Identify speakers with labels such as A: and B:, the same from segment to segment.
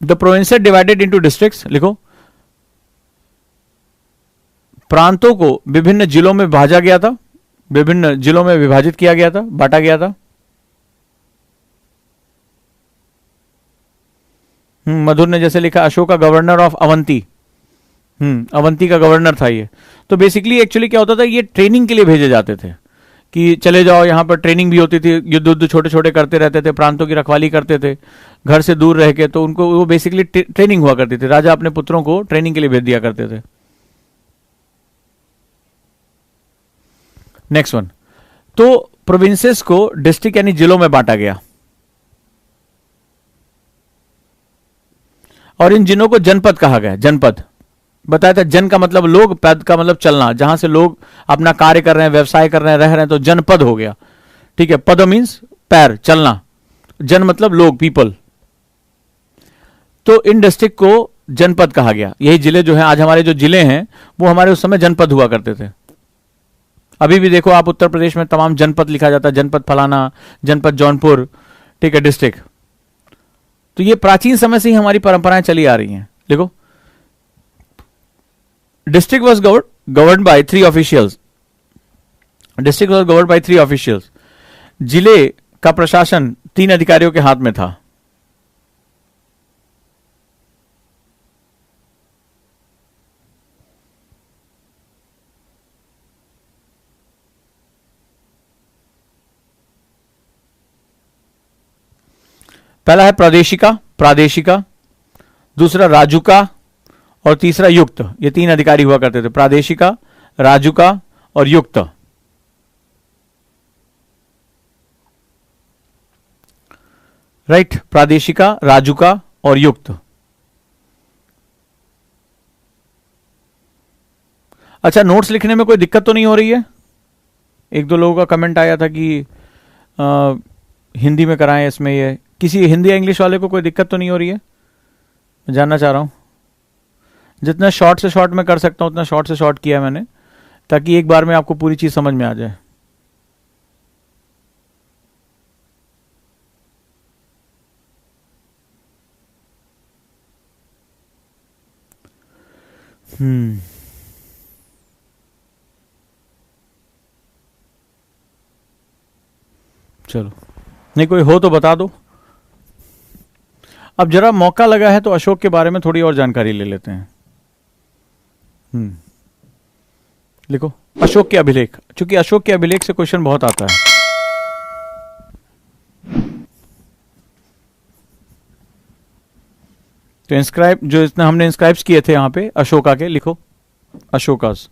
A: The provinces divided into districts, लिखो प्रांतों को विभिन्न जिलों में भाजा गया था, विभिन्न जिलों में विभाजित किया गया था, बांटा गया था। मधुर ने जैसे लिखा अशोक का गवर्नर ऑफ अवंती, अवंती का गवर्नर था ये। तो बेसिकली एक्चुअली क्या होता था, ये ट्रेनिंग के लिए भेजे जाते थे कि चले जाओ, यहां पर ट्रेनिंग भी होती थी, युद्ध छोटे छोटे करते रहते थे, प्रांतों की रखवाली करते थे घर से दूर रह के, तो उनको वो बेसिकली ट्रेनिंग हुआ करती थी। राजा अपने पुत्रों को ट्रेनिंग के लिए भेज दिया करते थे। नेक्स्ट वन, तो प्रोविंसेस को डिस्ट्रिक्ट यानी जिलों में बांटा गया, और इन जिलों को जनपद कहा गया। जनपद बताया था, जन का मतलब लोग, पद का मतलब चलना, जहां से लोग अपना कार्य कर रहे हैं, व्यवसाय कर रहे हैं, रह रहे हैं, तो जनपद हो गया। ठीक है, पद मीन्स पैर, चलना, जन मतलब लोग, पीपल। तो इन डिस्ट्रिक्ट को जनपद कहा गया। यही जिले जो हैं, आज हमारे जो जिले हैं वो हमारे उस समय जनपद हुआ करते थे। अभी भी देखो आप उत्तर प्रदेश में तमाम जनपद लिखा जाता है, जनपद फलाना, जनपद जौनपुर, ठीक है, डिस्ट्रिक्ट। तो ये प्राचीन समय से ही हमारी परंपराएं चली आ रही हैं। देखो, district was govern by 3 officials, district was govern by 3 officials. जिले का प्रशासन 3 अधिकारियों के हाथ में था। पहला है प्रादेशिका, दूसरा राजुका और तीसरा युक्त। ये 3 अधिकारी हुआ करते थे, प्रादेशिका, राजुका और युक्त। राइट, प्रादेशिका, राजुका और युक्त। अच्छा, नोट्स लिखने में कोई दिक्कत तो नहीं हो रही है? 1-2 लोगों का कमेंट आया था कि हिंदी में कराएं इसमें, ये किसी हिंदी या इंग्लिश वाले को कोई दिक्कत तो नहीं हो रही है? मैं जानना चाह रहा हूं। जितना शॉर्ट से शॉर्ट में कर सकता हूं उतना शॉर्ट से शॉर्ट किया मैंने, ताकि एक बार में आपको पूरी चीज समझ में आ जाए। चलो, नहीं कोई हो तो बता दो। अब जरा मौका लगा है तो अशोक के बारे में थोड़ी और जानकारी ले लेते हैं। लिखो अशोक के अभिलेख, चूंकि अशोक के अभिलेख से क्वेश्चन बहुत आता है। तो इंस्क्राइब जो इसने हमने इंस्क्राइब्स किए थे यहां पे अशोका के, लिखो अशोकास।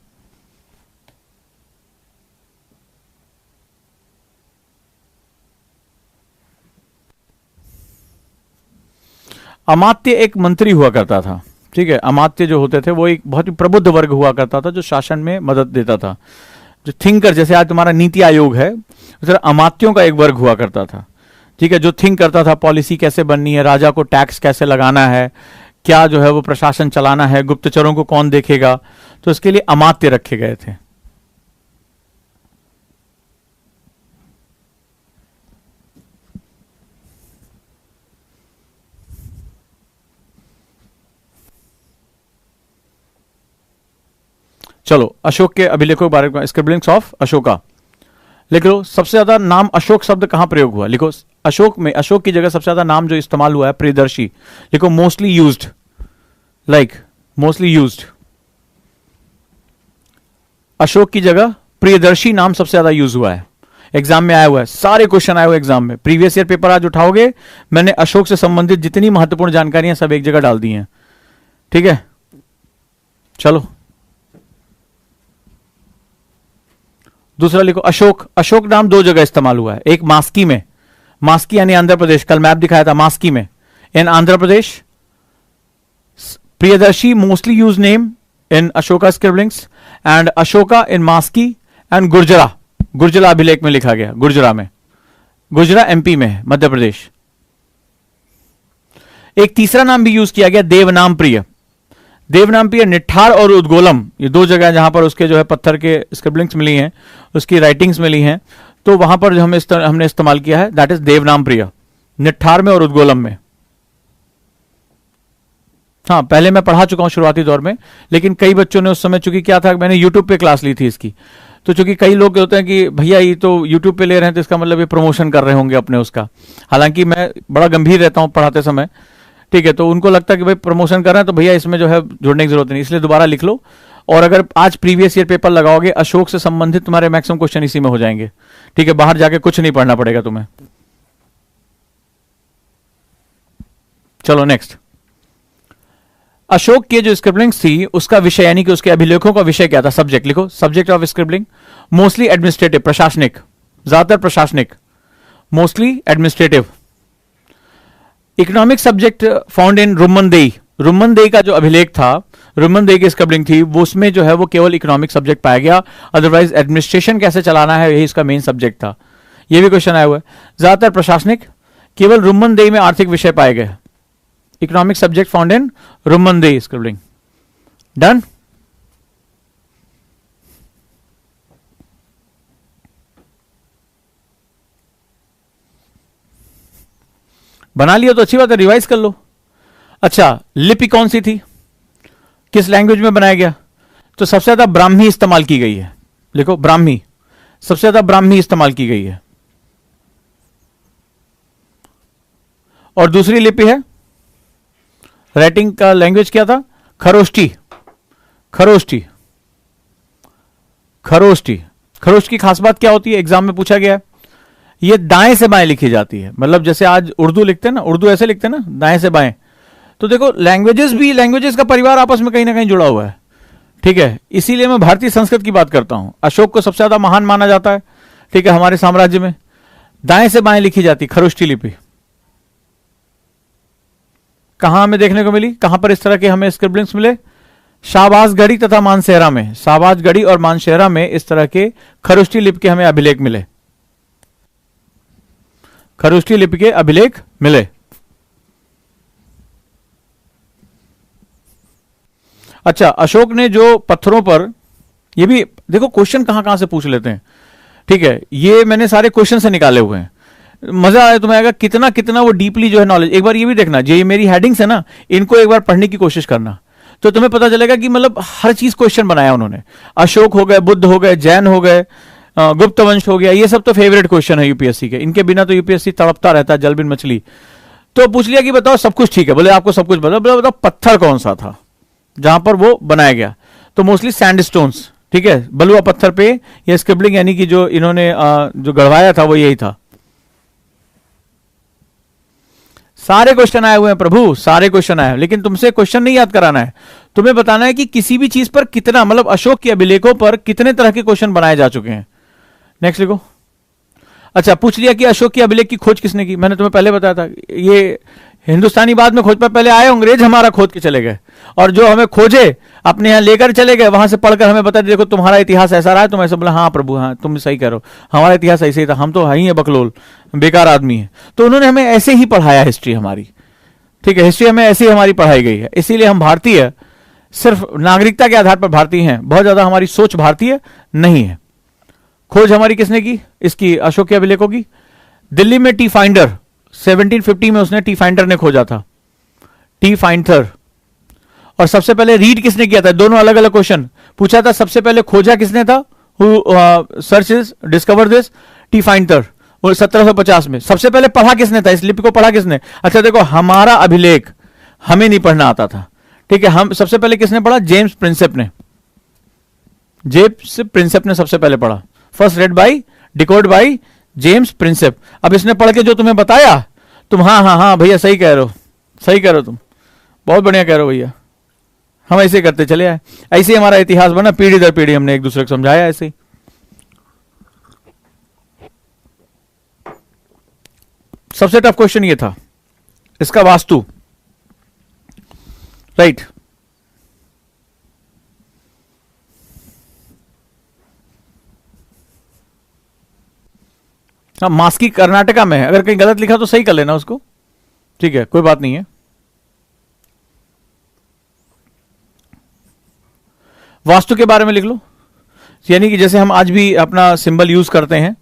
A: अमात्य एक मंत्री हुआ करता था, ठीक है। अमात्य जो होते थे वो एक बहुत ही प्रबुद्ध वर्ग हुआ करता था जो शासन में मदद देता था, जो थिंकर, जैसे आज तुम्हारा नीति आयोग है उस तरह अमात्यों का एक वर्ग हुआ करता था, ठीक है, जो थिंक करता था पॉलिसी कैसे बननी है, राजा को टैक्स कैसे लगाना है, क्या जो है वो प्रशासन चलाना है, गुप्तचरों को कौन देखेगा, तो इसके लिए अमात्य रखे गए थे। चलो अशोक के अभिलेखों के बारे में, स्क्रिबलिंग्स ऑफ अशोका लिख लो। सबसे ज्यादा नाम अशोक शब्द कहां प्रयोग हुआ, लिखो अशोक में, अशोक की जगह सबसे ज्यादा नाम जो इस्तेमाल हुआ है प्रियदर्शी, लिखो mostly used, like mostly used. Ashok की जगह प्रियदर्शी नाम सबसे ज्यादा यूज हुआ है, एग्जाम में आया हुआ है, सारे क्वेश्चन आए हुए एग्जाम में। प्रीवियस ईयर पेपर आज उठाओगे, मैंने अशोक से संबंधित जितनी महत्वपूर्ण जानकारियां सब एक जगह डाल दी हैं, ठीक है। चलो दूसरा लिखो अशोक। अशोक नाम 2 जगह इस्तेमाल हुआ है, एक मास्की में, मास्की यानी आंध्र प्रदेश, कल मैप दिखाया था, मास्की में in Andhra Pradesh. Priyadarshi mostly use name in Ashoka scribblings and Ashoka in Maski and Gurjara, Gurjara अभिलेख में लिखा गया, गुर्जरा में, गुर्जरा एमपी में है, मध्य प्रदेश। एक तीसरा नाम भी यूज किया गया, देवनाम प्रिय। देवनाम प्रिय निठार और उद्गोलम, ये 2 जगह जहां पर उसके जो है पत्थर के स्क्रिबलिंग्स मिली हैं, उसकी राइटिंग्स मिली हैं, तो वहां पर जो हमने इस्तेमाल किया है दैट इज देवनाम प्रिय, निठार में और उद्गोलम में। हाँ, पहले मैं पढ़ा चुका हूँ शुरुआती दौर में, लेकिन कई बच्चों ने उस समय, चूंकि क्या था, मैंने यूट्यूब पे क्लास ली थी इसकी, तो चूंकि कई लोग होते हैं कि भैया ये तो यूट्यूब पे ले रहे हैं तो इसका मतलब ये प्रमोशन कर रहे होंगे अपने उसका। हालांकि मैं बड़ा गंभीर रहता हूँ पढ़ाते समय, ठीक है, तो उनको लगता है कि भाई प्रमोशन कर रहे हैं तो भैया इसमें जो है जुड़ने की जरूरत नहीं, इसलिए दोबारा लिख लो। और अगर आज प्रीवियस ईयर पेपर लगाओगे, अशोक से संबंधित तुम्हारे मैक्सिमम क्वेश्चन इसी में हो जाएंगे, ठीक है, बाहर जाके कुछ नहीं पढ़ना पड़ेगा तुम्हें। चलो नेक्स्ट, अशोक की जो स्क्रिबलिंग्स थी उसका विषय यानी कि उसके अभिलेखों का विषय क्या था? सब्जेक्ट लिखो, subject of scribbling mostly administrative, प्रशासनिक, ज्यादातर प्रशासनिक, mostly administrative. Economic subject found in Rummindei, Rummindei का जो अभिलेख था, रुम्मनदेई की स्क्रिबलिंग थी, वो उसमें जो है वो केवल इकोनॉमिक सब्जेक्ट पाया गया, अदरवाइज एडमिनिस्ट्रेशन कैसे चलाना है यही इसका मेन सब्जेक्ट था। ये भी क्वेश्चन आया हुआ है। ज्यादातर प्रशासनिक, केवल रुम्मनदेई में आर्थिक विषय पाए गए। Economic subject found in Rummindei scribbling. Done. बना लिया तो अच्छी बात है, रिवाइज कर लो। अच्छा, लिपि कौन सी थी, किस लैंग्वेज में बनाया गया? तो सबसे ज्यादा ब्राह्मी इस्तेमाल की गई है, लिखो ब्राह्मी, सबसे ज्यादा ब्राह्मी इस्तेमाल की गई है। और दूसरी लिपि है, राइटिंग का लैंग्वेज क्या था? खरोष्टी, खरोष्टी, खरोष्टी। खरोष्ट की खास बात क्या होती है, एग्जाम में पूछा गया है, ये दाएं से बाएं लिखी जाती है। मतलब जैसे आज उर्दू लिखते हैं ना, उर्दू ऐसे लिखते हैं ना, दाएं से बाएं। तो देखो लैंग्वेजेस भी, लैंग्वेजेस का परिवार आपस में कहीं ना कहीं जुड़ा हुआ है, ठीक है। इसीलिए मैं भारतीय संस्कृत की बात करता हूं। अशोक को सबसे ज्यादा महान माना जाता है, ठीक है, हमारे साम्राज्य में दाएं से बाएं लिखी जाती खरोष्टी लिपि। कहां हमें देखने को मिली, कहां पर इस तरह के हमें स्क्रिबलिंग्स मिले? शाहबाजगढ़ी तथा मानसेहरा में, शाहबाजगढ़ी और मानसेहरा में इस तरह के खरोष्टी लिपि के हमें अभिलेख मिले, खरोष्टी लिपि के अभिलेख मिले। अच्छा, अशोक ने जो पत्थरों पर, ये भी देखो क्वेश्चन कहां कहां से पूछ लेते हैं, ठीक है, ये मैंने सारे क्वेश्चन से निकाले हुए हैं। मजा आया तुम्हें, आएगा कितना कितना वो डीपली जो है नॉलेज। एक बार ये भी देखना, ये मेरी हेडिंग्स है ना, इनको एक बार पढ़ने की कोशिश करना, तो तुम्हें पता चलेगा कि मतलब हर चीज क्वेश्चन बनाया उन्होंने। अशोक हो गए, बुद्ध हो गए, जैन हो गए, गुप्त वंश हो गया, ये सब तो फेवरेट क्वेश्चन है यूपीएससी के, इनके बिना तो यूपीएससी तड़पता रहता है, जल बिन मछली। तो पूछ लिया कि बताओ सब कुछ ठीक है, बोले आपको सब कुछ बताओ पत्थर कौन सा था जहां पर वो बनाया गया? तो मोस्टली सैंडस्टोन्स, ठीक है, बलुआ पत्थर पे ये स्क्रिबलिंग यानी कि जो इन्होंने जो गढ़वाया था वो यही था। सारे क्वेश्चन आए हुए हैं प्रभु, सारे क्वेश्चन आए हैं, लेकिन तुमसे क्वेश्चन नहीं याद कराना है, तुम्हें बताना है कि किसी भी चीज पर कितना, मतलब अशोक के अभिलेखों पर कितने तरह के क्वेश्चन बनाए जा चुके हैं। नेक्स्ट लिखो। अच्छा, पूछ लिया कि अशोक के अभिलेख की खोज किसने की? मैंने तुम्हें पहले बताया था, ये हिंदुस्तानी बाद में खोज पर, पहले आए अंग्रेज, हमारा खोद के चले गए, और जो हमें खोजे अपने यहां लेकर चले गए, वहां से पढ़कर हमें बता देखो तुम्हारा इतिहास ऐसा रहा है। तुम ऐसे बोला, हाँ प्रभु हाँ तुम सही कह रहे हो, हमारा इतिहास ऐसे ही था, हम तो ही है बकलोल, बेकार आदमी है। तो उन्होंने हमें ऐसे ही पढ़ाया हिस्ट्री हमारी, ठीक है, हिस्ट्री हमें ऐसे ही हमारी पढ़ाई गई है। इसीलिए हम भारतीय, सिर्फ नागरिकता के आधार पर भारतीय हैं, बहुत ज्यादा हमारी सोच भारतीय नहीं है। खोज हमारी किसने की इसकी, अशोक के अभिलेखों की? दिल्ली में टी फाइंडर, 1750 में उसने टी फाइंडर ने खोजा था, टी फाइंडर। और सबसे पहले रीड किसने किया था? दोनों अलग अलग क्वेश्चन पूछा था। सबसे पहले खोजा किसने था? Who searches discover this? T finder, वो 1750 में। सबसे पहले पढ़ा किसने था, इस लिपि को पढ़ा किसने? अच्छा देखो, हमारा अभिलेख हमें नहीं पढ़ना आता था, ठीक है, हम सबसे पहले किसने पढ़ा? जेम्स प्रिंसेप ने, जेम्स प्रिंसेप ने सबसे पहले पढ़ा। First red by, decode by James Prinsep. अब इसने पढ़ के जो तुम्हें बताया, तुम हाँ हाँ हाँ भैया सही कह रहे हो, सही कह रहे हो, तुम बहुत बढ़िया कह रहे हो भैया, हम ऐसे करते चले आए, ऐसे ही हमारा इतिहास बना, पीढ़ी दर पीढ़ी हमने एक दूसरे को समझाया ऐसे ही। सबसे टफ क्वेश्चन ये था, इसका वास्तु, राइट। हाँ, मास्की कर्नाटका में है, अगर कहीं गलत लिखा तो सही कर लेना उसको, ठीक है, कोई बात नहीं है। वास्तु के बारे में लिख लो, यानी कि जैसे हम आज भी अपना सिंबल यूज करते हैं,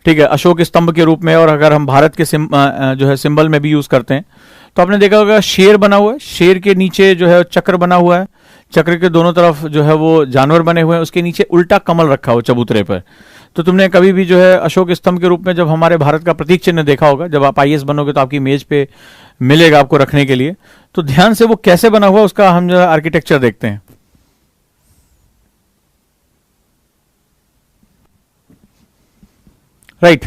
A: ठीक है, अशोक स्तंभ के रूप में, और अगर हम भारत के जो है सिंबल में भी यूज करते हैं, तो आपने देखा होगा शेर बना हुआ है, शेर के नीचे जो है चक्र बना हुआ है, चक्र के दोनों तरफ जो है वो जानवर बने हुए हैं, उसके नीचे उल्टा कमल रखा हो चबूतरे पर। तो तुमने कभी भी जो है अशोक स्तंभ के रूप में जब हमारे भारत का प्रतीक चिन्ह देखा होगा, जब आप आईएएस बनोगे तो आपकी मेज पे मिलेगा आपको रखने के लिए। तो ध्यान से वो कैसे बना हुआ उसका हम जो आर्किटेक्चर देखते हैं। राइट,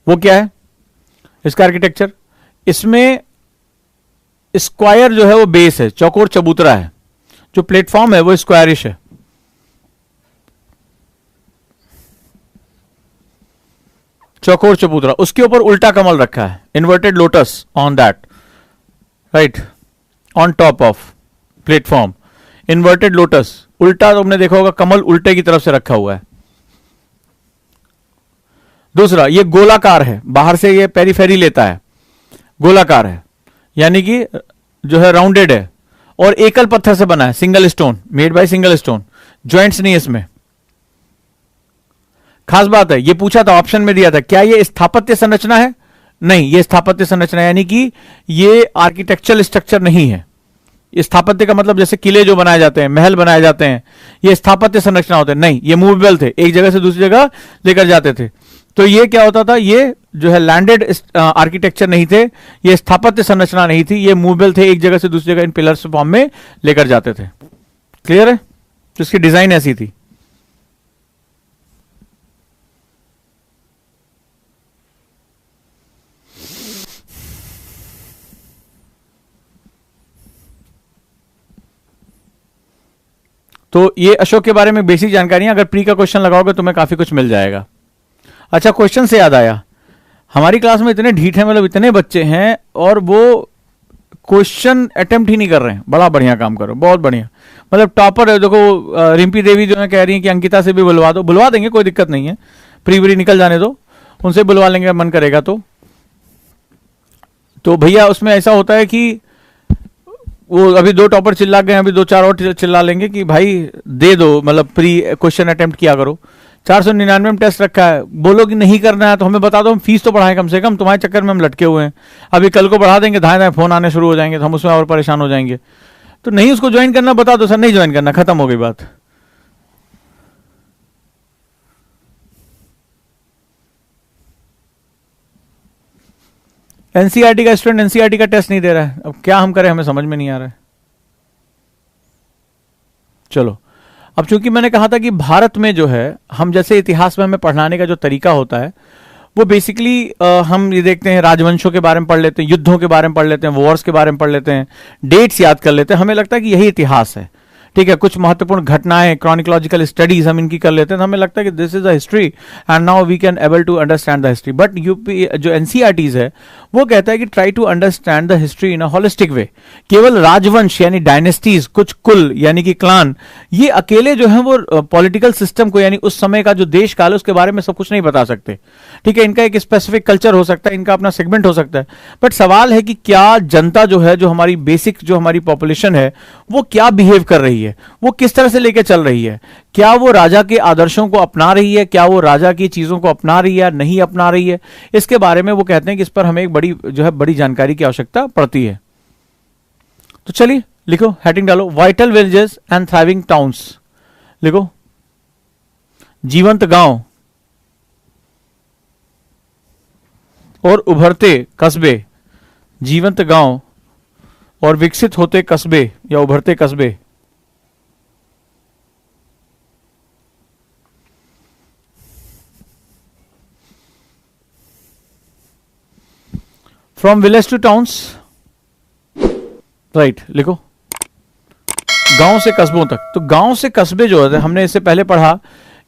A: वो क्या है इसका आर्किटेक्चर? इसमें स्क्वायर जो है वो बेस है, चौकोर चबूतरा है, जो प्लेटफॉर्म है वो स्क्वायरिश है। चौकोर चबूतरा, उसके ऊपर उल्टा कमल रखा है, inverted lotus on that, right, on top of platform, inverted lotus, उल्टा तुमने देखा होगा कमल उल्टे की तरफ से रखा हुआ है। दूसरा, ये गोलाकार है, बाहर से ये पेरीफेरी लेता है, गोलाकार है यानी कि जो है राउंडेड है, और एकल पत्थर से बना है, single stone, made by single stone, joints नहीं इसमें। खास बात है, ये पूछा था, ऑप्शन में दिया था, क्या ये स्थापत्य संरचना है? नहीं, ये स्थापत्य संरचना यानी कि ये आर्किटेक्चरल स्ट्रक्चर नहीं है। स्थापत्य का मतलब जैसे किले जो बनाए जाते हैं, महल बनाए जाते हैं, ये स्थापत्य संरचना होते हैं। नहीं, ये मूवेबल थे, एक जगह से दूसरी जगह लेकर जाते थे। तो ये क्या होता था, ये जो है लैंडेड आर्किटेक्चर नहीं थे, ये स्थापत्य संरचना नहीं थी, ये मूवेबल थे, एक जगह से दूसरी जगह इन पिलर्स फॉर्म में लेकर जाते थे। क्लियर है? तो इसकी डिजाइन ऐसी थी। तो ये अशोक के बारे में बेसिक जानकारी, अगर प्री का क्वेश्चन लगाओगे तो मैं काफी कुछ मिल जाएगा। अच्छा, क्वेश्चन से याद आया, हमारी क्लास में इतने ढीठ हैं, मतलब इतने बच्चे हैं और वो क्वेश्चन अटेम्प्ट ही नहीं कर रहे हैं। बड़ा बढ़िया काम करो, बहुत बढ़िया, मतलब टॉपर है। देखो रिम्पी देवी जो है कह रही है कि अंकिता से भी बुलवा दो, बुलवा देंगे, कोई दिक्कत नहीं है, प्री व्री निकल जाने दो, उनसे बुलवा लेंगे, मन करेगा तो भैया उसमें ऐसा होता है कि वो अभी 2 टॉपर चिल्ला गए, अभी 2-4 और चिल्ला लेंगे कि भाई दे दो, मतलब प्री क्वेश्चन अटेम्प्ट किया करो। 499 में टेस्ट रखा है, बोलो कि नहीं करना है तो हमें बता दो, हम फीस तो बढ़ाएं कम से कम, तुम्हारे चक्कर में हम लटके हुए हैं। अभी कल को बढ़ा देंगे, धाए धाए फोन आने शुरू हो जाएंगे, तो हम उसमें और परेशान हो जाएंगे। तो नहीं, उसको ज्वाइन करना बता दो, सर नहीं ज्वाइन करना, खत्म हो गई बात। एनसीईआरटी का स्टूडेंट एनसीईआरटी का टेस्ट नहीं दे रहा है, अब क्या हम करें, हमें समझ में नहीं आ रहा है। चलो, अब चूंकि मैंने कहा था कि भारत में जो है हम जैसे इतिहास में हमें पढ़ाने का जो तरीका होता है वो बेसिकली हम ये देखते हैं, राजवंशों के बारे में पढ़ लेते हैं, युद्धों के बारे में पढ़ लेते हैं, वॉर्स के बारे में पढ़ लेते हैं, डेट्स याद कर लेते हैं, हमें लगता है कि यही इतिहास है। ठीक है, कुछ महत्वपूर्ण घटनाएं, क्रॉनिकोलॉजिकल स्टडीज हम इनकी कर लेते हैं, तो हमें लगता है कि this is the history and now we can able to understand the history. But UP जो एनसीईआरटीज है वो कहता है कि try to understand the history in a holistic way. केवल राजवंश यानी डायनेस्टीज, कुछ कुल यानी कि क्लान, ये अकेले जो है वो पॉलिटिकल सिस्टम को यानी उस समय का जो देश काल है उसके बारे में सब कुछ नहीं बता सकते। ठीक है, इनका एक स्पेसिफिक कल्चर हो सकता है, इनका अपना सेगमेंट हो सकता है, बट सवाल है कि क्या जनता जो है, जो हमारी बेसिक जो हमारी पॉपुलेशन है, वो क्या बिहेव कर रही है, वो किस तरह से लेके चल रही है, क्या वो राजा के आदर्शों को अपना रही है, क्या वो राजा की चीजों को अपना रही है, नहीं अपना रही है, इसके बारे में वो कहते हैं कि इस पर हमें एक बड़ी जो है बड़ी जानकारी की आवश्यकता पड़ती है। तो चलिए लिखो, हेडिंग डालो, vital villages and thriving towns. लिखो, जीवंत गांव और उभरते कस्बे, जीवंत गांव और विकसित होते कस्बे या उभरते कस्बे। From village two towns, right, लिखो, गांव से कस्बों तक। तो गांव से कस्बे जो है, हमने इससे पहले पढ़ा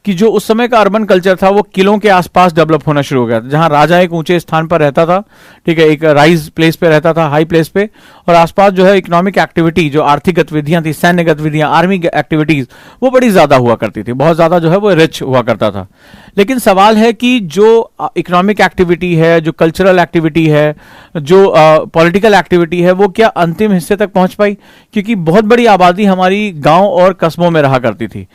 A: कि जो उस समय का अर्बन कल्चर था वो किलों के आसपास डेवलप होना शुरू हो गया था, जहां राजा एक ऊंचे स्थान पर रहता था, ठीक है, एक राइज प्लेस पे रहता था, हाई प्लेस पे, और आसपास जो है इकोनॉमिक एक्टिविटी, जो आर्थिक गतिविधियां थी, सैन्य गतिविधियां, आर्मी एक्टिविटीज, वो बड़ी ज्यादा हुआ करती थी, बहुत ज्यादा जो है वो रिच हुआ करता था। लेकिन सवाल है कि जो इकोनॉमिक एक्टिविटी है, जो कल्चरल एक्टिविटी है, जो पॉलिटिकल एक्टिविटी है, वो क्या अंतिम हिस्से तक पहुंच पाई? क्योंकि बहुत बड़ी आबादी हमारी गांव और कस्बों में रहा करती थी।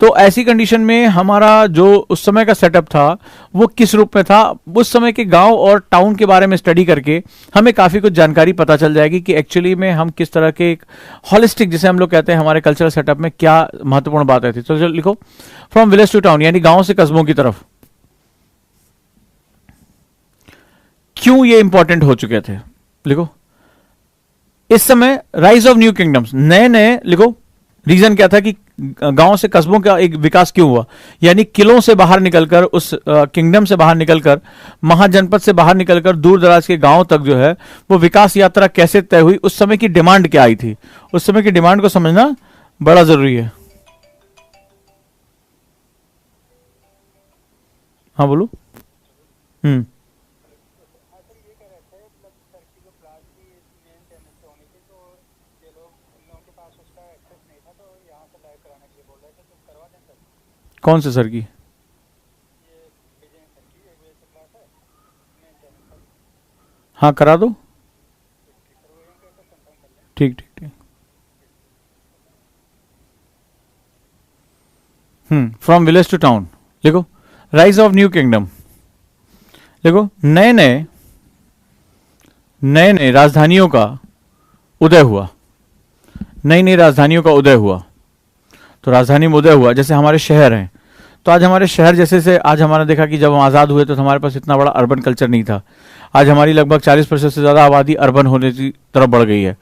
A: तो ऐसी कंडीशन में हमारा जो उस समय का सेटअप था वो किस रूप में था, उस समय के गांव और टाउन के बारे में स्टडी करके हमें काफी कुछ जानकारी पता चल जाएगी कि एक्चुअली में हम किस तरह के एक हॉलिस्टिक, जिसे हम लोग कहते हैं, हमारे कल्चरल सेटअप में क्या महत्वपूर्ण बातें थी। तो चलो लिखो, फ्रॉम विलेज टू टाउन, यानी गांव से कस्बों की तरफ। क्यों ये इंपॉर्टेंट हो चुके थे, लिखो। इस समय राइज ऑफ न्यू किंगडम्स, नए नए, लिखो रीजन क्या था कि गांव से कस्बों का एक विकास क्यों हुआ, यानी किलों से बाहर निकलकर, उस किंगडम से बाहर निकलकर, महाजनपद से बाहर निकलकर दूर दराज के गांव तक जो है वो विकास यात्रा कैसे तय हुई, उस समय की डिमांड क्या आई थी। उस समय की डिमांड को समझना बड़ा जरूरी है। हाँ बोलो। कौन से सर की? हाँ करा दो। ठीक ठीक ठीक। फ्रॉम विलेज टू टाउन, लिखो राइज ऑफ न्यू किंगडम, लिखो नए नए नए नए राजधानियों का उदय हुआ, नई नई राजधानियों का उदय हुआ। तो राजधानी में उदय हुआ, जैसे हमारे शहर हैं, तो आज हमारे शहर जैसे से, आज हमारा देखा कि जब हम आज़ाद हुए तो हमारे पास इतना बड़ा अर्बन कल्चर नहीं था। आज हमारी लगभग 40% से ज़्यादा आबादी अर्बन होने की तरफ बढ़ गई है।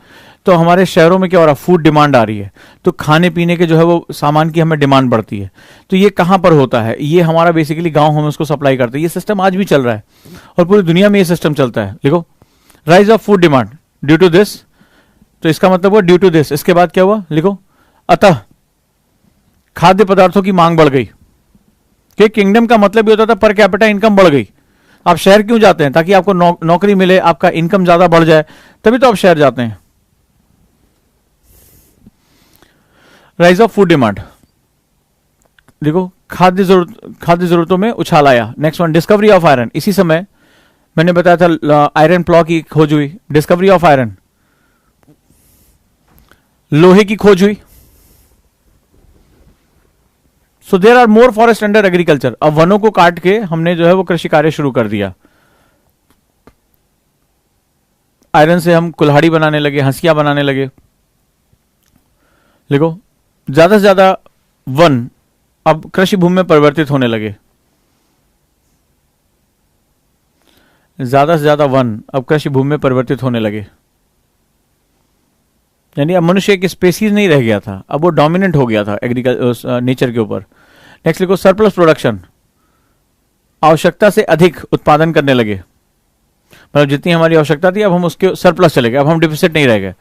A: तो हमारे शहरों में क्या हो रहा है, फूड डिमांड आ रही है, तो खाने पीने के जो है वो सामान की हमें डिमांड बढ़ती है। तो ये कहाँ पर होता है, ये हमारा बेसिकली गाँव, हम उसको सप्लाई करते हैं। ये सिस्टम आज भी चल रहा है और पूरी दुनिया में ये सिस्टम चलता है। लिखो rise of food demand due to this, तो इसका मतलब हुआ ड्यू टू दिस। इसके बाद क्या हुआ, लिखो अतः खाद्य पदार्थों की मांग बढ़ गई। कि किंगडम का मतलब ये होता था पर कैपिटा इनकम बढ़ गई। आप शहर क्यों जाते हैं, ताकि आपको नौकरी मिले, आपका इनकम ज्यादा बढ़ जाए, तभी तो आप शहर जाते हैं। राइज ऑफ फूड डिमांड, देखो खाद्य जरूरतों में उछाल आया। Next one, discovery of iron. इसी समय मैंने बताया था आयरन प्लॉ की खोज हुई, डिस्कवरी ऑफ आयरन, लोहे की खोज हुई। So there are more forest under agriculture. अब वनों को काट के हमने जो है वो कृषि कार्य शुरू कर दिया। आयरन से हम कुल्हाड़ी बनाने लगे, हंसियां बनाने लगे। देखो ज्यादा से ज्यादा वन अब कृषि भूमि में परिवर्तित होने लगे। ज्यादा से ज्यादा वन अब कृषि भूमि में परिवर्तित होने लगे, यानी अब मनुष्य एक स्पेसीज नहीं रह गया था, अब वो डोमिनेंट हो गया था एग्रीकल्चर नेचर के ऊपर। नेक्स्ट लिखो सरप्लस प्रोडक्शन, आवश्यकता से अधिक उत्पादन करने लगे। मतलब जितनी हमारी आवश्यकता थी अब हम उसके सरप्लस चले गए, अब हम डिफिसिट नहीं रह गए,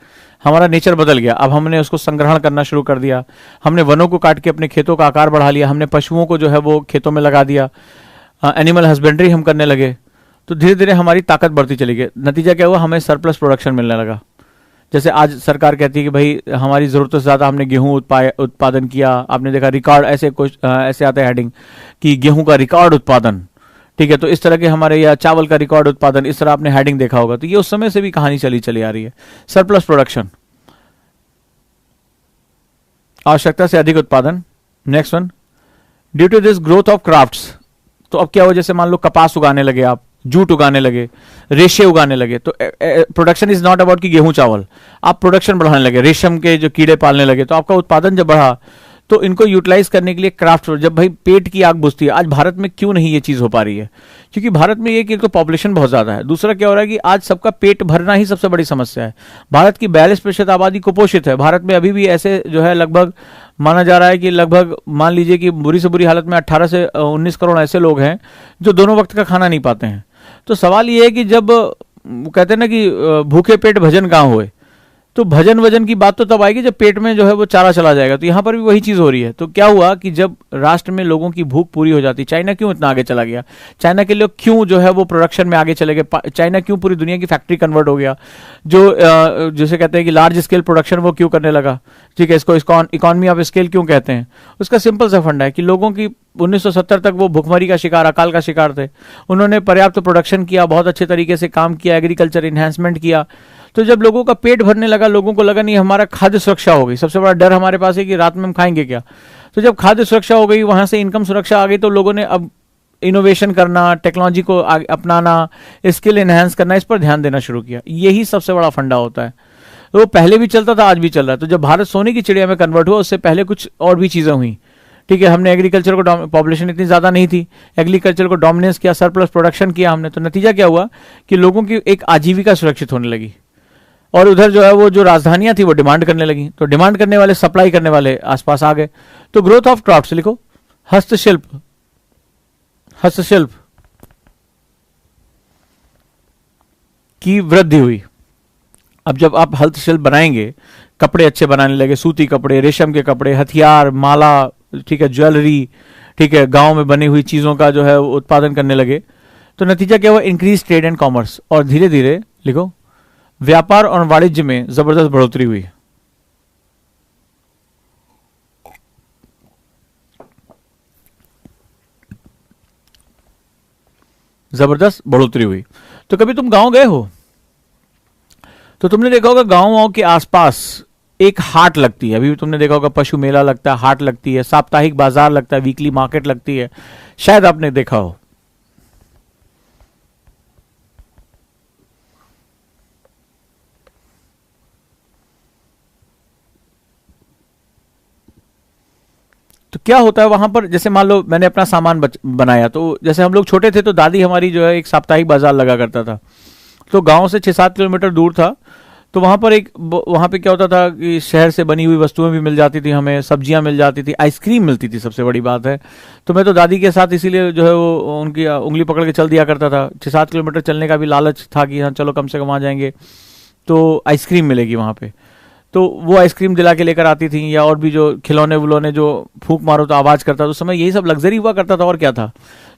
A: हमारा नेचर बदल गया। अब हमने उसको संग्रहण करना शुरू कर दिया, हमने वनों को काट के अपने खेतों का आकार बढ़ा लिया, हमने पशुओं को जो है वो खेतों में लगा दिया, एनिमल हस्बेंड्री हम करने लगे। तो धीरे धीरे हमारी ताकत बढ़ती चली गई। नतीजा क्या हुआ, हमें सरप्लस प्रोडक्शन मिलने लगा। जैसे आज सरकार कहती है कि भाई हमारी जरूरत से ज्यादा हमने गेहूं उत्पादन किया। आपने देखा रिकॉर्ड, ऐसे कुछ ऐसे आता है हेडिंग कि गेहूं का रिकॉर्ड उत्पादन, ठीक है। तो इस तरह के हमारे, या चावल का रिकॉर्ड उत्पादन, इस तरह आपने हेडिंग देखा होगा। तो ये उस समय से भी कहानी चली आ रही है। सरप्लस प्रोडक्शन, आवश्यकता से अधिक उत्पादन। Next one, due to this growth of crafts. तो अब क्या हुआ, जैसे मान लो कपास उगाने लगे आप, जूट उगाने लगे, रेशे उगाने लगे। तो प्रोडक्शन इज नॉट अबाउट कि गेहूं चावल, आप प्रोडक्शन बढ़ाने लगे, रेशम के जो कीड़े पालने लगे। तो आपका उत्पादन जब बढ़ा तो इनको यूटिलाइज करने के लिए क्राफ्ट, जब भाई पेट की आग बुझती है। आज भारत में क्यों नहीं ये चीज हो पा रही है, क्योंकि भारत में ये कि एक तो पॉपुलेशन बहुत ज्यादा है, दूसरा क्या हो रहा है कि आज सबका पेट भरना ही सबसे बड़ी समस्या है। भारत की 42% आबादी कुपोषित है। भारत में अभी भी ऐसे जो है लगभग माना जा रहा है कि लगभग मान लीजिए कि बुरी से बुरी हालत में 18 से 19 करोड़ ऐसे लोग हैं जो दोनों वक्त का खाना नहीं पाते हैं। तो सवाल ये है कि जब कहते हैं ना कि भूखे पेट भजन कहाँ हुए, तो भजन वजन की बात तो तब आएगी जब पेट में जो है वो चारा चला जाएगा। तो यहां पर भी वही चीज हो रही है। तो क्या हुआ कि जब राष्ट्र में लोगों की भूख पूरी हो जाती, चाइना क्यों इतना आगे चला गया, चाइना के लोग क्यों जो है वो प्रोडक्शन में आगे चले गए, चाइना क्यों पूरी दुनिया की फैक्ट्री कन्वर्ट हो गया, जो जैसे कहते हैं कि लार्ज स्केल प्रोडक्शन वो क्यों करने लगा, ठीक है। इसको इकोनॉमी ऑफ स्केल क्यों कहते हैं। उसका सिंपल सा फंडा है कि लोगों की 1970 तक वो भुखमरी का शिकार, अकाल का शिकार थे। उन्होंने पर्याप्त प्रोडक्शन किया, बहुत अच्छे तरीके से काम किया, एग्रीकल्चर इन्हांसमेंट किया। तो जब लोगों का पेट भरने लगा, लोगों को लगा नहीं हमारा खाद्य सुरक्षा हो गई। सबसे बड़ा डर हमारे पास है कि रात में हम खाएंगे क्या। तो जब खाद्य सुरक्षा हो गई, वहां से इनकम सुरक्षा आ गई, तो लोगों ने अब इनोवेशन करना, टेक्नोलॉजी को अपनाना, स्किल एनहेंस करना, इस पर ध्यान देना शुरू किया। यही सबसे बड़ा फंडा होता है। तो वो पहले भी चलता था, आज भी चल रहा है। तो जब भारत सोने की चिड़िया में कन्वर्ट हुआ, उससे पहले कुछ और भी चीजें हुई। ठीक है, हमने एग्रीकल्चर को, पॉपुलेशन इतनी ज्यादा नहीं थी, एग्रीकल्चर को डोमिनेंस किया, सरप्लस प्रोडक्शन किया हमने। तो नतीजा क्या हुआ कि लोगों की एक आजीविका सुरक्षित होने लगी, और उधर जो है वो जो राजधानियां थी वो डिमांड करने लगी। तो डिमांड करने वाले सप्लाई करने वाले आसपास आ गए। तो ग्रोथ ऑफ क्राफ्ट्स लिखो, हस्तशिल्प, हस्तशिल्प की वृद्धि हुई। अब जब आप हस्तशिल्प बनाएंगे, कपड़े अच्छे बनाने लगे, सूती कपड़े, रेशम के कपड़े, हथियार, माला, ठीक है, ज्वेलरी, ठीक है, गांव में बनी हुई चीजों का जो है उत्पादन करने लगे। तो नतीजा क्या हुआ? इंक्रीज ट्रेड एंड कॉमर्स, और धीरे धीरे लिखो व्यापार और वाणिज्य में जबरदस्त बढ़ोतरी हुई। जबरदस्त बढ़ोतरी हुई। तो कभी तुम गांव गए हो तो तुमने देखा होगा गांव के आसपास एक हाट लगती है। अभी भी तुमने देखा होगा पशु मेला लगता है, हाट लगती है, साप्ताहिक बाजार लगता है, वीकली मार्केट लगती है, शायद आपने देखा हो। तो क्या होता है वहां पर, जैसे मान लो मैंने अपना सामान बनाया, तो जैसे हम लोग छोटे थे तो दादी हमारी जो है एक साप्ताहिक बाजार लगा करता था। तो गांव से 6-7 किलोमीटर दूर था। तो वहां पे क्या होता था कि शहर से बनी हुई वस्तुएं भी मिल जाती थी, हमें सब्जियां मिल जाती थी, आइसक्रीम मिलती थी, सबसे बड़ी बात है। तो मैं तो दादी के साथ इसीलिए जो है वो उनकी उंगली पकड़ के चल दिया करता था। 6-7 किलोमीटर चलने का भी लालच था कि हाँ चलो कम से कम वहां जाएंगे तो आइसक्रीम मिलेगी वहां पे। तो वो आइसक्रीम दिला के लेकर आती थी, या और भी जो खिलौने विलौने जो फूंक मारो तो आवाज करता था, उस समय यही सब लग्जरी हुआ करता था, और क्या था।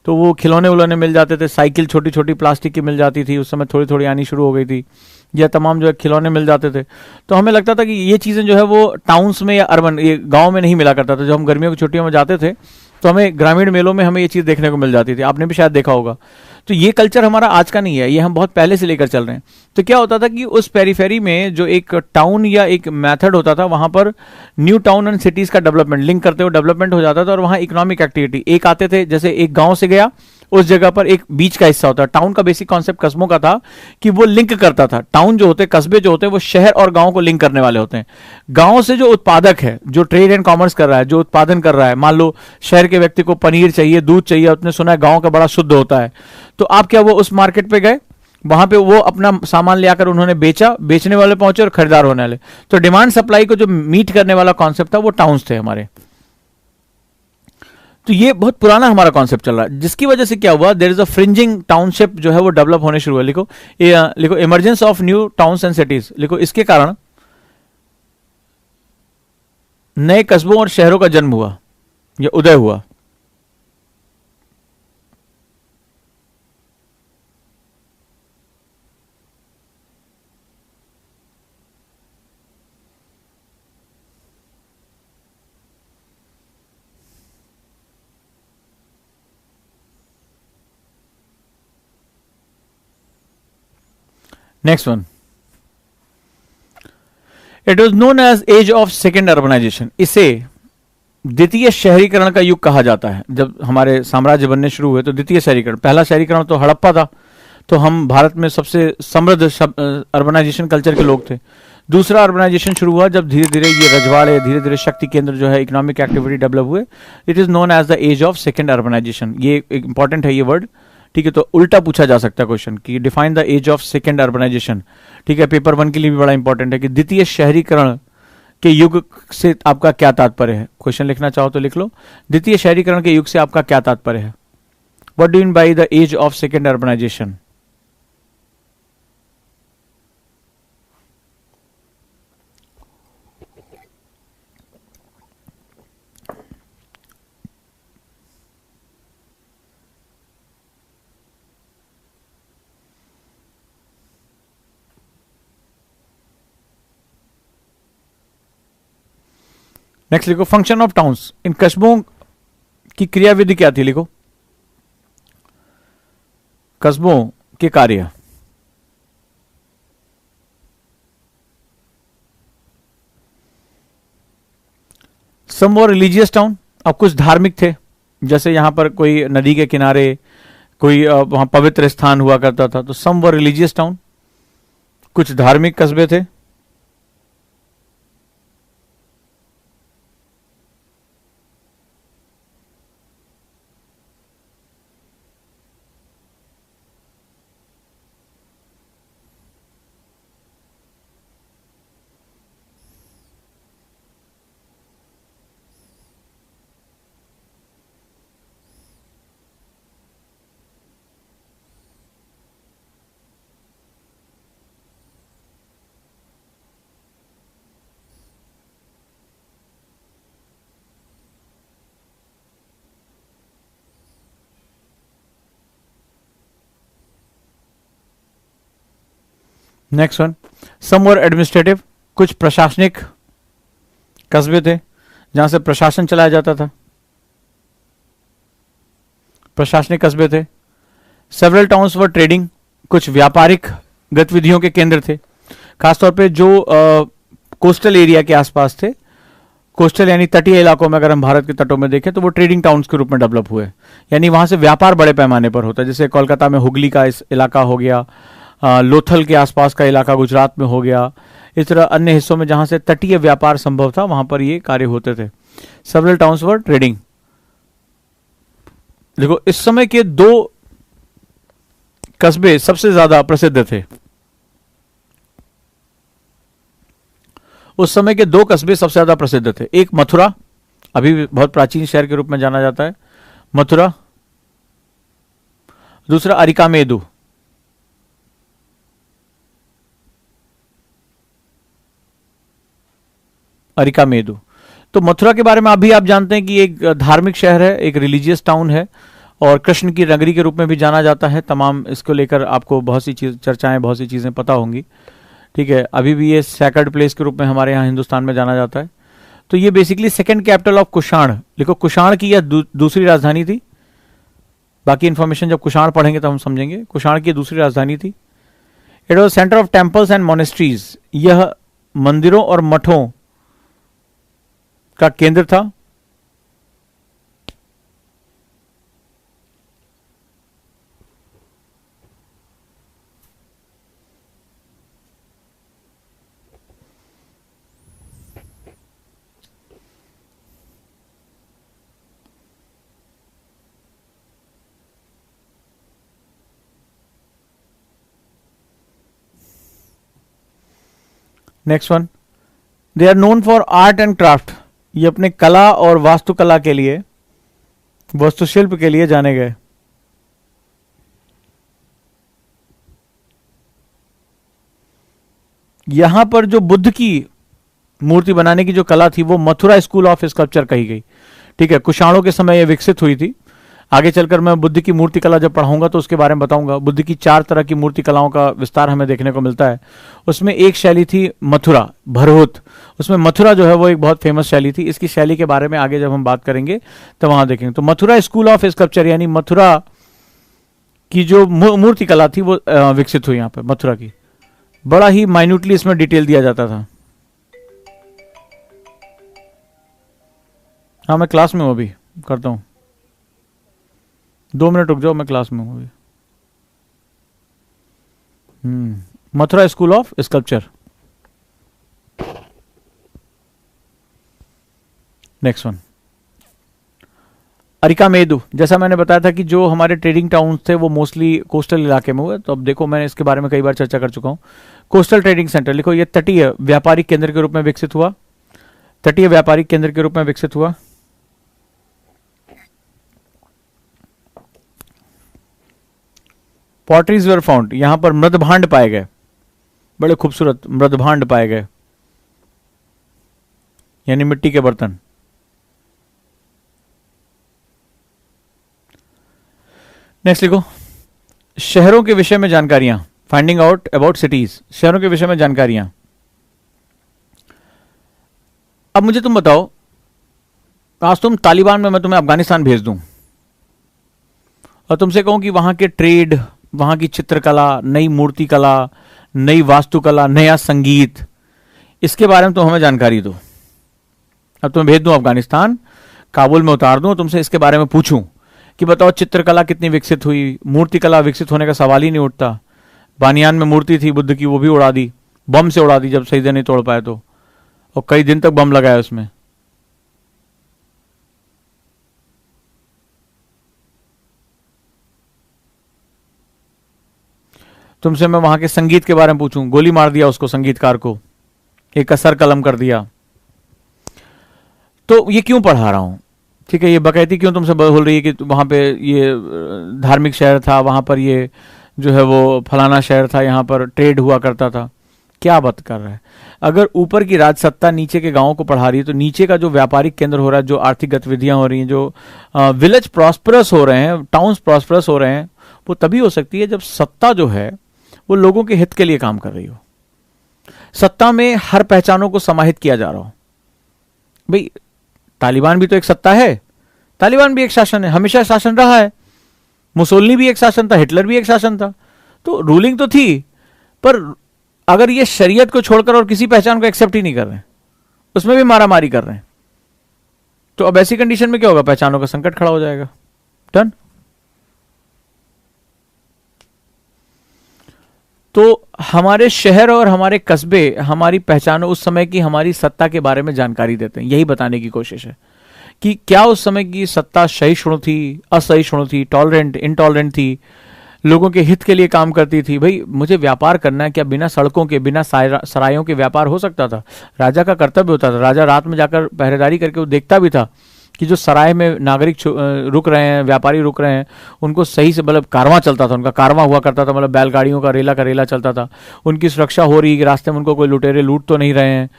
A: तो वो खिलौने विलौने मिल जाते थे, साइकिल छोटी छोटी प्लास्टिक की मिल जाती थी, उस समय थोड़ी थोड़ी आनी शुरू हो गई थी, या तमाम जो है खिलौने मिल जाते थे। तो हमें लगता था कि ये चीजें जो है वो टाउन्स में या अर्बन, ये गांव में नहीं मिला करता था। जब हम गर्मियों की छुट्टियों में जाते थे तो हमें ग्रामीण मेलों में हमें ये चीज देखने को मिल जाती थी। आपने भी शायद देखा होगा। तो ये कल्चर हमारा आज का नहीं है, ये हम बहुत पहले से लेकर चल रहे हैं। तो क्या होता था कि उस पेरीफेरी में जो एक टाउन या एक मेथड होता था, वहां पर न्यू टाउन एंड सिटीज का डेवलपमेंट लिंक करते हुए डेवलपमेंट हो जाता था, और वहां इकोनॉमिक एक्टिविटी एक आते थे। जैसे एक गांव से गया, उस जगह पर एक बीच का हिस्सा होता है। टाउन का बेसिक कॉन्सेप्ट कस्बों का था कि वो लिंक करता था। टाउन जो होते हैं, कस्बे जो होते हैं, वो शहर और गांव को लिंक करने वाले होते हैं। गांव से जो उत्पादक है, जो ट्रेड एंड कॉमर्स कर रहा है, जो उत्पादन कर रहा है, मान लो शहर के व्यक्ति को पनीर चाहिए, दूध चाहिए, उसने सुना है गांव का बड़ा शुद्ध होता है, तो आप क्या वो उस मार्केट पे गए, वहां पे वो अपना सामान ले आकर उन्होंने बेचा, बेचने वाले पहुंचे और खरीदार होने वाले। तो डिमांड सप्लाई को जो मीट करने वाला कॉन्सेप्ट था वो टाउन्स थे हमारे। तो ये बहुत पुराना हमारा कॉन्सेप्ट चल रहा है, जिसकी वजह से क्या हुआ, there is a fringing township जो है वो डेवलप होने शुरू हुआ। लिखो लिखो emergence of new towns and cities. लिखो इसके कारण नए कस्बों और शहरों का जन्म हुआ या उदय हुआ। Next one, it was known as as of second urbanisation. इसे द्वितीय शहरीकरण का युग कहा जाता है। जब हमारे साम्राज्य बनने शुरू हुए तो द्वितीय शहरीकरण, पहला शहरीकरण तो हड़प्पा था, तो हम भारत में सबसे समृद्ध अर्बनाइजेशन कल्चर के लोग थे। दूसरा अर्बनाइजेशन शुरू हुआ जब धीरे धीरे ये रजवाड़े, धीरे धीरे शक्ति केंद्र जो है, इकोनॉमिक एक्टिविटी डेवलप हुए। It is known as the age of second urbanisation. ये इंपॉर्टेंट है ये वर्ड, ठीक है। तो उल्टा पूछा जा सकता है क्वेश्चन कि define the age of second urbanisation, ठीक है। पेपर 1 के लिए भी बड़ा इंपॉर्टेंट है कि द्वितीय शहरीकरण के युग से आपका क्या तात्पर्य है। क्वेश्चन लिखना चाहो तो लिख लो, द्वितीय शहरीकरण के युग से आपका क्या तात्पर्य है। What do you mean by the age of second urbanisation. Next लिखो फंक्शन ऑफ टाउन्स। इन कस्बों की क्रियाविधि क्या थी। लिखो कस्बों के कार्य। सम वर रिलीजियस टाउन, अब कुछ धार्मिक थे, जैसे यहां पर कोई नदी के किनारे कोई वहां पवित्र स्थान हुआ करता था, तो सम वर रिलीजियस टाउन, कुछ धार्मिक कस्बे थे। नेक्स्ट वन, सम वर एडमिनिस्ट्रेटिव, कुछ प्रशासनिक कस्बे थे जहां से प्रशासन चलाया जाता था, प्रशासनिक कस्बे थे। सेवरल टाउन्स वर ट्रेडिंग, कुछ व्यापारिक गतिविधियों के केंद्र थे, खासतौर पे जो कोस्टल एरिया के आसपास थे। कोस्टल यानी तटीय इलाकों में, अगर हम भारत के तटों में देखें तो वो ट्रेडिंग टाउन्स के रूप में डेवलप हुए, यानी वहां से व्यापार बड़े पैमाने पर होता है। जैसे कोलकाता में हुगली का इस इलाका हो गया, लोथल के आसपास का इलाका गुजरात में हो गया, इस तरह अन्य हिस्सों में जहां से तटीय व्यापार संभव था वहां पर ये कार्य होते थे। सेवरल टाउन्स वर ट्रेडिंग। देखो, इस समय के दो कस्बे सबसे ज्यादा प्रसिद्ध थे। उस समय के दो कस्बे सबसे ज्यादा प्रसिद्ध थे, एक मथुरा, अभी भी बहुत प्राचीन शहर के रूप में जाना जाता है, मथुरा। दूसरा अरिकामेदु। अरिकामेदु। तो मथुरा के बारे में अभी आप जानते हैं कि एक धार्मिक शहर है, एक रिलीजियस टाउन है, और कृष्ण की नगरी के रूप में भी जाना जाता है। तमाम इसको लेकर आपको बहुत सी चर्चाएं, बहुत सी चीजें पता होंगी। ठीक है, अभी भी ये सैक्रेड प्लेस के रूप में हमारे यहाँ हिंदुस्तान में जाना जाता है। तो ये basically second capital of Kushan, देखो कुषाण की यह दूसरी राजधानी थी। बाकी इंफॉर्मेशन जब कुषाण पढ़ेंगे तब हम समझेंगे। कुषाण की दूसरी राजधानी थी। It was centre of temples and monasteries, यह मंदिरों और मठों का केंद्र था। Next one, they are known for art and craft, ये अपने कला और वास्तुकला के लिए, वास्तुशिल्प के लिए जाने गए। यहां पर जो बुद्ध की मूर्ति बनाने की जो कला थी वो मथुरा स्कूल ऑफ स्कल्पचर कही गई। ठीक है, कुषाणों के समय यह विकसित हुई थी। आगे चलकर मैं बुद्ध की मूर्ति कला जब पढ़ाऊंगा तो उसके बारे में बताऊंगा। बुद्ध की 4 तरह की मूर्ति कलाओं का विस्तार हमें देखने को मिलता है। उसमें एक शैली थी मथुरा, भरहुत। उसमें मथुरा जो है वो एक बहुत फेमस शैली थी। इसकी शैली के बारे में आगे जब हम बात करेंगे तो वहां देखेंगे। तो मथुरा स्कूल ऑफ स्कल्पचर यानी मथुरा की जो मूर्ति कला थी वो विकसित हुई यहाँ पे मथुरा की। बड़ा ही माइन्यूटली इसमें डिटेल दिया जाता था। हाँ, मैं क्लास में हूँ, अभी करता हूँ, 2 मिनट रुक जाओ, मैं क्लास में हूँ अभी। Mathura school of sculpture. Next one, Arikamedu. जैसा मैंने बताया था कि जो हमारे ट्रेडिंग टाउन्स थे वो मोस्टली कोस्टल इलाके में हुए। तो अब देखो, मैंने इसके बारे में कई बार चर्चा कर चुका हूं। कोस्टल ट्रेडिंग सेंटर, लिखो, ये तटीय व्यापारिक केंद्र के रूप में विकसित हुआ। तटीय व्यापारिक केंद्र के रूप में विकसित हुआ। पॉटरीज वर फाउंड, यहां पर मृदभांड पाए गए, बड़े खूबसूरत मृदभांड पाए गए, यानी मिट्टी के बर्तन। नेक्स्ट लिखो, शहरों के विषय में जानकारियां, फाइंडिंग आउट अबाउट सिटीज, शहरों के विषय में जानकारियां। अब मुझे तुम बताओ, आज तुम तालिबान में, मैं तुम्हें अफगानिस्तान भेज दूं और तुमसे कहूं कि वहां के ट्रेड, वहां की चित्रकला, नई मूर्ति कला, नई वास्तुकला, नया संगीत, इसके बारे में तुम हमें जानकारी दो। अब तुम्हें भेज दूं अफगानिस्तान, काबुल में उतार दूं, तुमसे इसके बारे में पूछूं कि बताओ चित्रकला कितनी विकसित हुई, मूर्तिकला विकसित होने का सवाल ही नहीं उठता। बानियान में मूर्ति थी बुद्ध की, वो भी उड़ा दी, बम से उड़ा दी जब सही से नहीं तोड़ पाए तो, और कई दिन तक बम लगाया उसमें। तुमसे मैं वहां के संगीत के बारे में पूछूं, गोली मार दिया उसको, संगीतकार को, एक असर कलम कर दिया। तो ये क्यों पढ़ा रहा हूं, ठीक है, ये बकैती क्यों तुमसे बोल रही है कि वहां पे ये धार्मिक शहर था, वहां पर ये जो है वो फलाना शहर था, यहाँ पर ट्रेड हुआ करता था, क्या बात कर रहा है। अगर ऊपर की राजसत्ता नीचे के गांवों को पढ़ा रही है, तो नीचे का जो व्यापारिक केंद्र हो रहा है, जो आर्थिक गतिविधियां हो रही हैं, जो विलेज प्रॉस्परस हो रहे हैं, टाउन्स प्रॉस्परस हो रहे हैं, वो तभी हो सकती है जब सत्ता जो है वो लोगों के हित के लिए काम कर रही हो। सत्ता में हर पहचानों को समाहित किया जा रहा हो। भाई तालिबान भी तो एक सत्ता है, तालिबान भी एक शासन है, हमेशा शासन रहा है। मुसोलिनी भी एक शासन था, हिटलर भी एक शासन था, तो रूलिंग तो थी। पर अगर ये शरीयत को छोड़कर और किसी पहचान को एक्सेप्ट ही नहीं कर रहे हैं, उसमें भी मारामारी कर रहे हैं, तो अब ऐसी कंडीशन में क्या होगा, पहचानों का संकट खड़ा हो जाएगा। डन। तो हमारे शहर और हमारे कस्बे हमारी पहचानों, उस समय की हमारी सत्ता के बारे में जानकारी देते हैं। यही बताने की कोशिश है कि क्या उस समय की सत्ता सहिष्णु थी, असहिष्णु थी, टॉलरेंट, इनटॉलरेंट थी, लोगों के हित के लिए काम करती थी। भाई मुझे व्यापार करना है, क्या बिना सड़कों के, बिना सरायों के व्यापार हो सकता था? राजा का कर्तव्य होता था। राजा रात में जाकर पहरेदारी करके वो देखता भी था कि जो सराय में नागरिक रुक रहे हैं, व्यापारी रुक रहे हैं, उनको सही से, मतलब कारवां चलता था, उनका कारवां हुआ करता था, मतलब बैलगाड़ियों का रेला चलता था, उनकी सुरक्षा हो रही है कि रास्ते में उनको कोई लुटेरे लूट तो नहीं रहे हैं,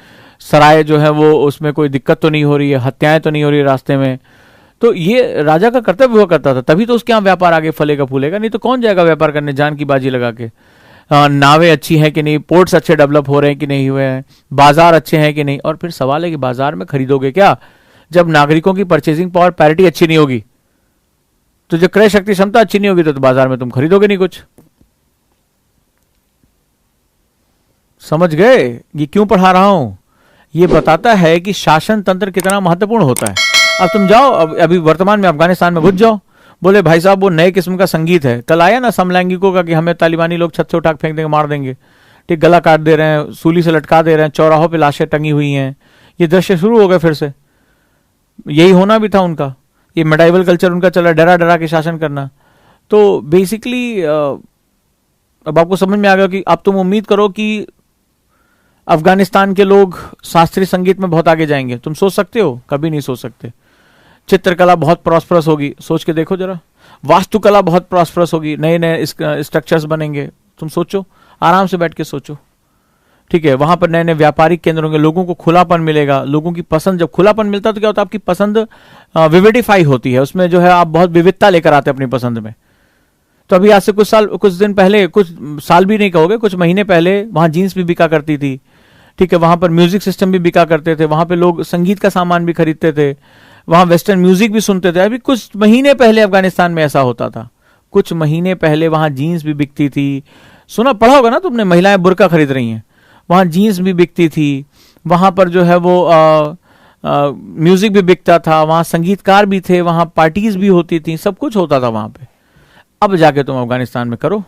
A: सराय जो है वो उसमें कोई दिक्कत तो नहीं हो रही है, हत्याएं तो नहीं हो रही है रास्ते में। तो ये राजा का कर्तव्य हुआ करता था, तभी तो उसके यहाँ व्यापार आगे फलेगा फूलेगा, नहीं तो कौन जाएगा व्यापार करने जान की बाजी लगा के। नावें अच्छी हैं कि नहीं, पोर्ट्स अच्छे डेवलप हो रहे हैं कि नहीं हुए हैं, बाजार अच्छे हैं कि नहीं। और फिर सवाल है कि बाजार में खरीदोगे क्या जब नागरिकों की परचेसिंग पावर पैरिटी अच्छी नहीं होगी? तो जब क्रय शक्ति क्षमता अच्छी नहीं होगी तो बाजार में तुम खरीदोगे नहीं कुछ। समझ गए ये क्यों पढ़ा रहा हूं? ये बताता है कि शासन तंत्र कितना महत्वपूर्ण होता है। अब तुम जाओ, अभी वर्तमान में अफगानिस्तान में घुस जाओ, बोले भाई साहब वो नए किस्म का संगीत है। कल आया ना समलैंगिकों का कि हमें तालिबानी लोग छत से उठा फेंक देंगे, मार देंगे, ठीक, गला काट दे रहे हैं, सूली से लटका दे रहे हैं, चौराहों पे लाशें टंगी हुई हैं। ये दृश्य शुरू हो गए फिर से। यही होना भी था उनका, ये मेडाइवल कल्चर उनका चला, डरा डरा के शासन करना। तो बेसिकली अब आपको समझ में आ गया कि अब तुम उम्मीद करो कि अफगानिस्तान के लोग शास्त्रीय संगीत में बहुत आगे जाएंगे। तुम सोच सकते हो? कभी नहीं सोच सकते। चित्रकला बहुत प्रॉस्परस होगी, सोच के देखो जरा। वास्तुकला बहुत प्रॉस्परस होगी, नए नए स्ट्रक्चर्स बनेंगे। तुम सोचो, आराम से बैठ के सोचो, ठीक है। वहां पर नए नए व्यापारिक केंद्र होंगे, लोगों को खुलापन मिलेगा, लोगों की पसंद, जब खुलापन मिलता है तो क्या होता है, आपकी पसंद विविडिफाई होती है, उसमें जो है आप बहुत विविधता लेकर आते हैं अपनी पसंद में। तो अभी आज से कुछ दिन पहले, कुछ साल भी नहीं कहोगे, कुछ महीने पहले वहां जीन्स भी बिका करती थी, ठीक है। वहां पर म्यूजिक सिस्टम भी बिका करते थे, वहां पे लोग संगीत का सामान भी खरीदते थे, वहां वेस्टर्न म्यूजिक भी सुनते थे। अभी कुछ महीने पहले अफगानिस्तान में ऐसा होता था, कुछ महीने पहले वहां जीन्स भी बिकती थी। सुना पढ़ा होगा ना तुमने, महिलाएं बुर्का खरीद रही हैं, वहां जीन्स भी बिकती थी, वहां पर जो है वो म्यूजिक भी बिकता था, वहां संगीतकार भी थे, वहां पार्टीज भी होती थी, सब कुछ होता था वहां पे। अब जाके तुम अफगानिस्तान में करो।